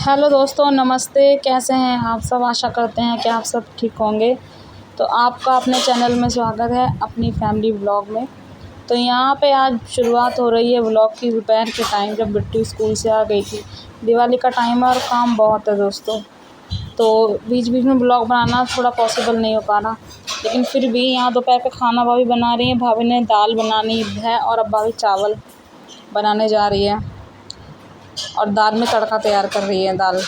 Hello दोस्तों, नमस्ते। कैसे हैं आप सब? आशा करते हैं कि आप सब ठीक होंगे। तो आपका अपने चैनल में स्वागत है, अपनी फैमिली व्लॉग में। तो यहाँ पे आज शुरुआत हो रही है व्लॉग की दोपहर के टाइम, जब बिट्टू स्कूल से आ गई थी। दिवाली का टाइम है और काम बहुत है दोस्तों, तो बीच बीच में व्लॉग बनाना थोड़ा पॉसिबल नहीं हो पा रहा। लेकिन फिर भी यहाँ दोपहर का खाना भाभी बना रही हैं। भाभी ने दाल बनानी है और अब भाभी चावल बनाने जा रही है और दाल में तड़का तैयार कर रही है दाल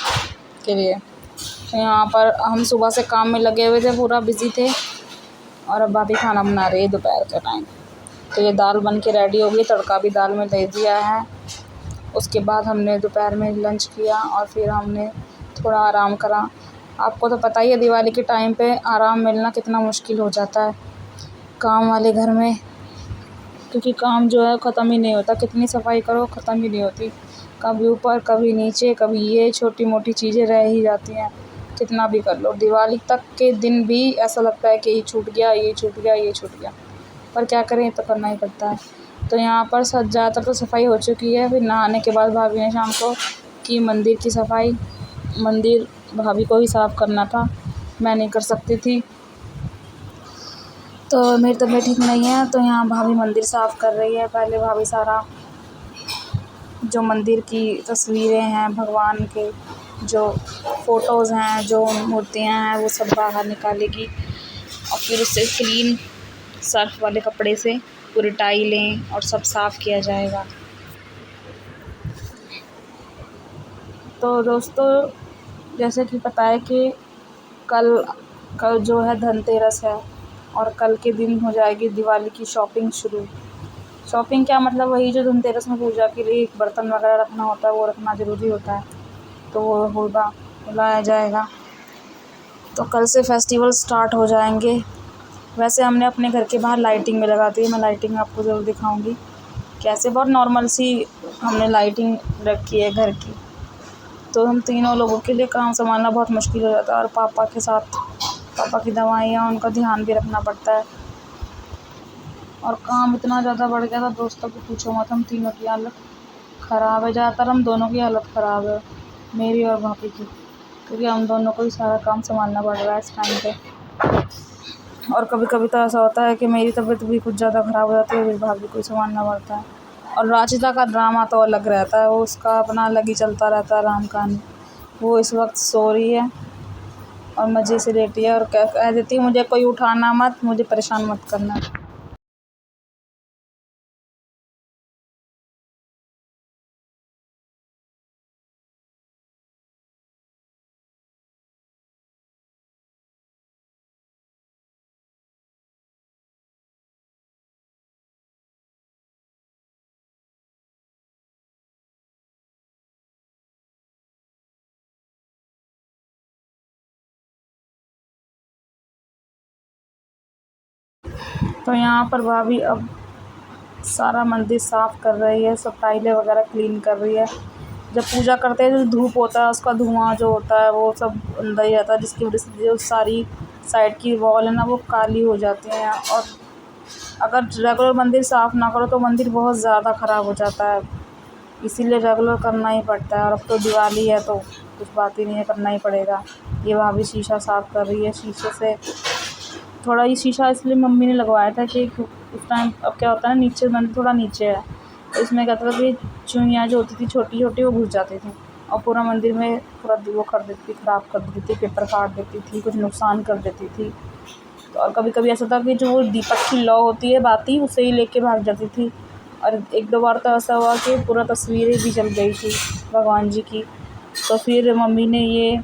के लिए। तो यहाँ पर हम सुबह से काम में लगे हुए थे, पूरा बिज़ी थे, और अब भाभी खाना बना रही है दोपहर के टाइम। तो ये दाल बन के रेडी हो गई, तड़का भी दाल में दे दिया है। उसके बाद हमने दोपहर में लंच किया और फिर हमने थोड़ा आराम करा। आपको तो पता ही है दिवाली के टाइम पे आराम मिलना कितना मुश्किल हो जाता है काम वाले घर में, क्योंकि काम जो है ख़त्म ही नहीं होता। कितनी सफाई करो ख़त्म ही नहीं होती, कभी ऊपर कभी नीचे, कभी ये छोटी मोटी चीज़ें रह ही जाती हैं। कितना भी कर लो, दिवाली तक के दिन भी ऐसा लगता है कि ये छूट गया, ये छूट गया, ये छूट गया, पर क्या करें, तो करना ही पड़ता है। तो यहाँ पर सब ज़्यादातर तो सफाई हो चुकी है। फिर नहाने के बाद भाभी ने शाम को की मंदिर की सफाई। मंदिर भाभी को ही साफ़ करना था, मैं नहीं कर सकती थी, तो मेरी तबीयत ठीक नहीं है। तो यहाँ भाभी मंदिर साफ़ कर रही है। पहले भाभी सारा जो मंदिर की तस्वीरें हैं, भगवान के जो फ़ोटोज़ हैं, जो मूर्तियाँ हैं, वो सब बाहर निकालेगी और फिर उसे क्लीन सर्फ़ वाले कपड़े से पूरी टाइलें और सब साफ़ किया जाएगा। तो दोस्तों, जैसे कि पता है कि कल कल जो है धनतेरस है और कल के दिन हो जाएगी दिवाली की शॉपिंग शुरू। शॉपिंग क्या मतलब, वही जो धनतेरस में पूजा के लिए बर्तन वगैरह रखना होता है, वो रखना ज़रूरी होता है, तो वो होगा, लाया जाएगा। तो कल से फेस्टिवल स्टार्ट हो जाएंगे। वैसे हमने अपने घर के बाहर लाइटिंग में लगा दी है, मैं लाइटिंग आपको ज़रूर दिखाऊंगी कैसे। बहुत नॉर्मल सी हमने लाइटिंग रखी है घर की। तो हम तीनों लोगों के लिए काम संभालना बहुत मुश्किल हो जाता है, और पापा के साथ पापा की दवाइयाँ, उनका ध्यान भी रखना पड़ता है, और काम इतना ज़्यादा बढ़ गया था दोस्तों कि पूछो मत। हम तीनों की हालत ख़राब है, ज़्यादातर हम दोनों की हालत ख़राब है, मेरी और भाभी की, क्योंकि हम दोनों को ही सारा काम संभालना पड़ रहा है इस टाइम पे। और कभी कभी तो ऐसा होता है कि मेरी तबीयत भी कुछ ज़्यादा ख़राब हो जाती है, फिर भाभी को ही संभालना पड़ता है। और राचिता का ड्रामा तो अलग रहता है, वो उसका अपना अलग ही चलता रहता है राम कहानी। वो इस वक्त सो रही है और मज़े से लेटी है और कह देती है, मुझे कोई उठाना मत, मुझे परेशान मत करना। तो यहाँ पर भाभी अब सारा मंदिर साफ़ कर रही है, सब टाइलें वगैरह क्लीन कर रही है। जब पूजा करते हैं जो धूप होता है, उसका धुआं जो होता है वो सब अंदर ही रहता है, जिसकी वजह से जो सारी साइड की वॉल है ना, वो काली हो जाती हैं। और अगर रेगुलर मंदिर साफ़ ना करो तो मंदिर बहुत ज़्यादा ख़राब हो जाता है, इसीलिए रेगुलर करना ही पड़ता है। और अब तो दिवाली है तो कुछ बात ही नहीं है, करना ही पड़ेगा। ये भाभी शीशा साफ़ कर रही है। शीशे से थोड़ा, ये शीशा इसलिए मम्मी ने लगवाया था कि उस टाइम, अब क्या होता है ना, नीचे मंदिर थोड़ा नीचे है, तो इसमें क्या था कि चुईयाँ जो होती थी छोटी छोटी, वो घुस जाती थी और पूरा मंदिर में पूरा वो कर देती थी, ख़राब कर देती थी, पेपर काट देती थी, कुछ नुकसान कर देती थी। तो और कभी कभी ऐसा था कि जो वो दीपक की लौ होती है बाती, उसे ही लेके भाग जाती थी। और एक दो बार तो ऐसा हुआ कि पूरा तस्वीरें भी जल गई थी भगवान जी की। तो फिर मम्मी ने ये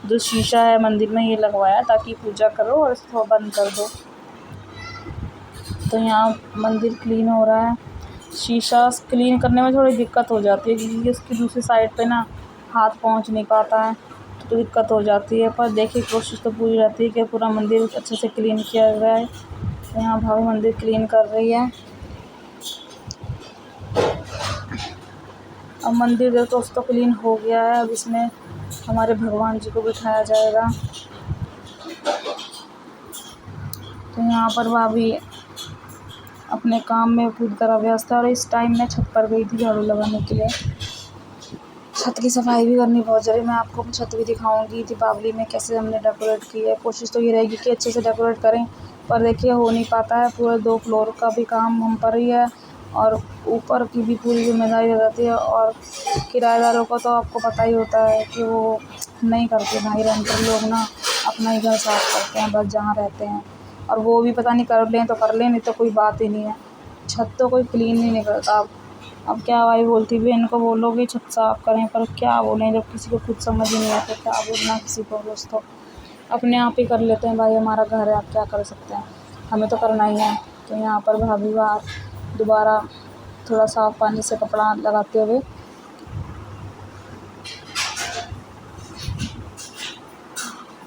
जो शीशा है मंदिर में, ये लगवाया ताकि पूजा करो और इसको बंद कर दो। तो यहाँ मंदिर क्लीन हो रहा है। शीशा क्लीन करने में थोड़ी दिक्कत हो जाती है, क्योंकि उसकी दूसरी साइड पे ना हाथ पहुँच नहीं पाता है, तो दिक्कत हो जाती है। पर देखिए, कोशिश तो पूरी रहती है कि पूरा मंदिर अच्छे से क्लीन किया जाए। तो यहाँ भाभी मंदिर क्लीन कर रही है। अब मंदिर दोस्तों क्लीन हो गया है, अब इसमें हमारे भगवान जी को बिठाया जाएगा। तो यहाँ पर भाभी अपने काम में पूरी तरह व्यस्त है, और इस टाइम मैं छत पर गई थी झाड़ू लगाने के लिए। छत की सफाई भी करनी बहुत ज़रूरी। मैं आपको छत भी दिखाऊंगी दीपावली में कैसे हमने डेकोरेट की है। कोशिश तो ये रहेगी कि अच्छे से डेकोरेट करें, पर देखिए हो नहीं पाता है। पूरे 2 फ्लोर का भी काम हम पर ही है और ऊपर की भी पूरी जिम्मेदारी हो जाती है। और किराएदारों को तो आपको पता ही होता है कि वो नहीं करते भाई, रेंटर लोग ना अपना ही घर साफ करते हैं बस जहाँ रहते हैं, और वो भी पता नहीं कर लें तो कर लें, नहीं तो कोई बात ही नहीं है। छत तो कोई क्लीन ही नहीं करता। अब क्या भाई बोलती भी इनको बोलो कि छत साफ करें, पर क्या बोलें जब किसी को खुद समझ ही नहीं आता, क्या बोलना किसी को। दोस्तों अपने आप ही कर लेते हैं भाई, हमारा घर है, आप क्या कर सकते हैं, हमें तो करना ही है। तो यहाँ पर भाभी बाहर दोबारा थोड़ा साफ पानी से कपड़ा लगाते हुए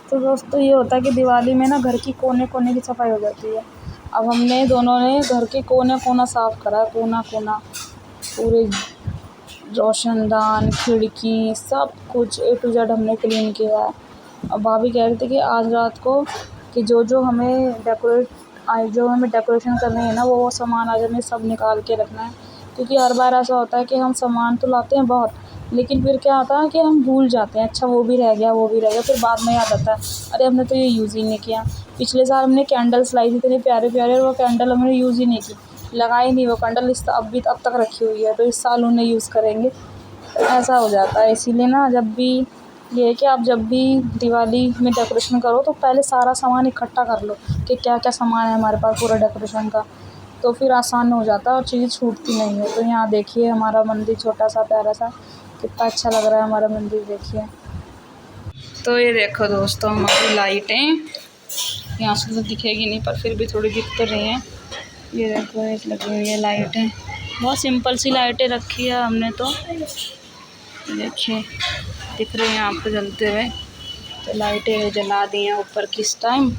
तो दोस्तों ये होता है कि दिवाली में ना घर की कोने कोने की सफाई हो जाती है। अब हमने दोनों ने घर के कोने कोना साफ़ करा, कोना कोना पूरे रोशनदान खिड़की सब कुछ A to Z हमने क्लीन किया है। अब भाभी कह रही थी कि आज रात को कि जो हमें डेकोरेशन करनी है ना वो सामान आज हमें सब निकाल के रखना है। क्योंकि हर बार ऐसा होता है कि हम सामान तो लाते हैं बहुत, लेकिन फिर क्या होता है कि हम भूल जाते हैं, अच्छा वो भी रह गया, फिर बाद में याद आता है अरे हमने तो ये यूज़ ही नहीं किया। पिछले साल हमने कैंडल्स लाई थी इतने प्यारे प्यारे, और वो कैंडल हमने यूज़ ही नहीं की, लगाई नहीं वो कैंडल, इस अब तक रखी हुई है, तो इस साल उन्हें यूज़ करेंगे। ऐसा हो जाता है। इसीलिए ना जब भी ये है कि आप जब भी दिवाली में डेकोरेशन करो तो पहले सारा सामान इकट्ठा कर लो कि क्या क्या सामान है हमारे पास पूरा डेकोरेशन का, तो फिर आसान हो जाता है और चीज़ छूटती नहीं है। तो यहाँ देखिए हमारा मंदिर छोटा सा प्यारा सा, कितना अच्छा लग रहा है हमारा मंदिर, देखिए। तो ये देखो दोस्तों हमारी लाइटें, यहाँ से तो दिखेगी नहीं पर फिर भी थोड़ी दिख तो रही हैं। ये देखो एक लगी हुई है लाइटें, बहुत सिंपल सी लाइटें रखी है हमने तो, देखिए दिख रही हैं आपको जलते हुए। तो लाइटें जला दी हैं ऊपर किस टाइम।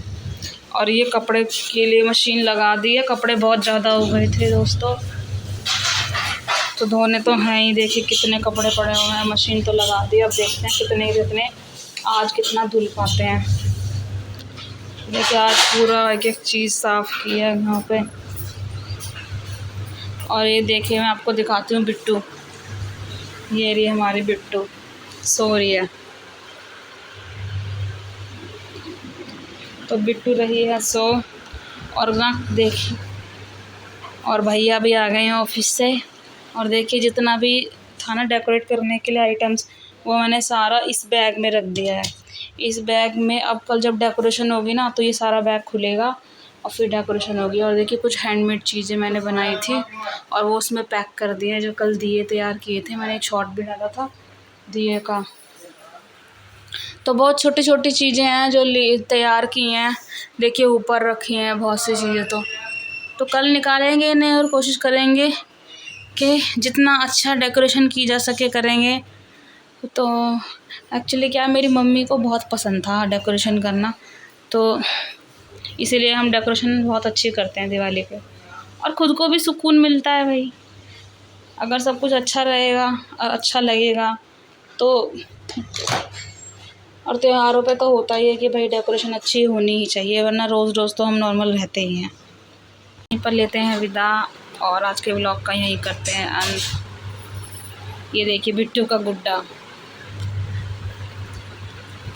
और ये कपड़े के लिए मशीन लगा दी है, कपड़े बहुत ज़्यादा हो गए थे दोस्तों, तो धोने तो हैं ही। देखिए कितने कपड़े पड़े हुए हैं, मशीन तो लगा दी। अब देखते हैं कितने आज कितना धुल पाते हैं। देखिए आज पूरा एक एक चीज़ साफ़ की है यहाँ पे। और ये देखिए मैं आपको दिखाती हूँ बिट्टू, ये रही हमारी बिट्टू सो रही है। तो बिट्टू रही है सो, और ना देखिए और भैया भी आ गए हैं ऑफिस से। और देखिए जितना भी था ना डेकोरेट करने के लिए आइटम्स, वो मैंने सारा इस बैग में रख दिया है। इस बैग में अब कल जब डेकोरेशन होगी ना तो ये सारा बैग खुलेगा और फिर डेकोरेशन होगी। और देखिए कुछ हैंडमेड चीज़ें मैंने बनाई थी और वो उसमें पैक कर दिए हैं, जो कल दिए तैयार किए थे। मैंने एक शॉट भी डाला था दिए का। तो बहुत छोटी छोटी चीज़ें हैं जो तैयार की हैं, देखिए ऊपर रखी हैं बहुत सी चीज़ें। तो कल निकालेंगे इन्हें और कोशिश करेंगे कि जितना अच्छा डेकोरेशन की जा सके करेंगे। तो एक्चुअली क्या मेरी मम्मी को बहुत पसंद था डेकोरेशन करना, तो इसीलिए हम डेकोरेशन बहुत अच्छी करते हैं दिवाली पे। और ख़ुद को भी सुकून मिलता है भाई, अगर सब कुछ अच्छा रहेगा और अच्छा लगेगा तो। और त्योहारों पे तो होता ही है कि भाई डेकोरेशन अच्छी होनी ही चाहिए, वरना रोज़ रोज़ तो हम नॉर्मल रहते ही हैं। यहीं पर लेते हैं विदा और आज के व्लॉग का यहीं करते हैं अंत। ये देखिए बिट्टू का गुड्डा।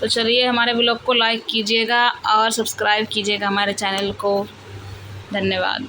तो चलिए हमारे व्लॉग को लाइक कीजिएगा और सब्सक्राइब कीजिएगा हमारे चैनल को। धन्यवाद।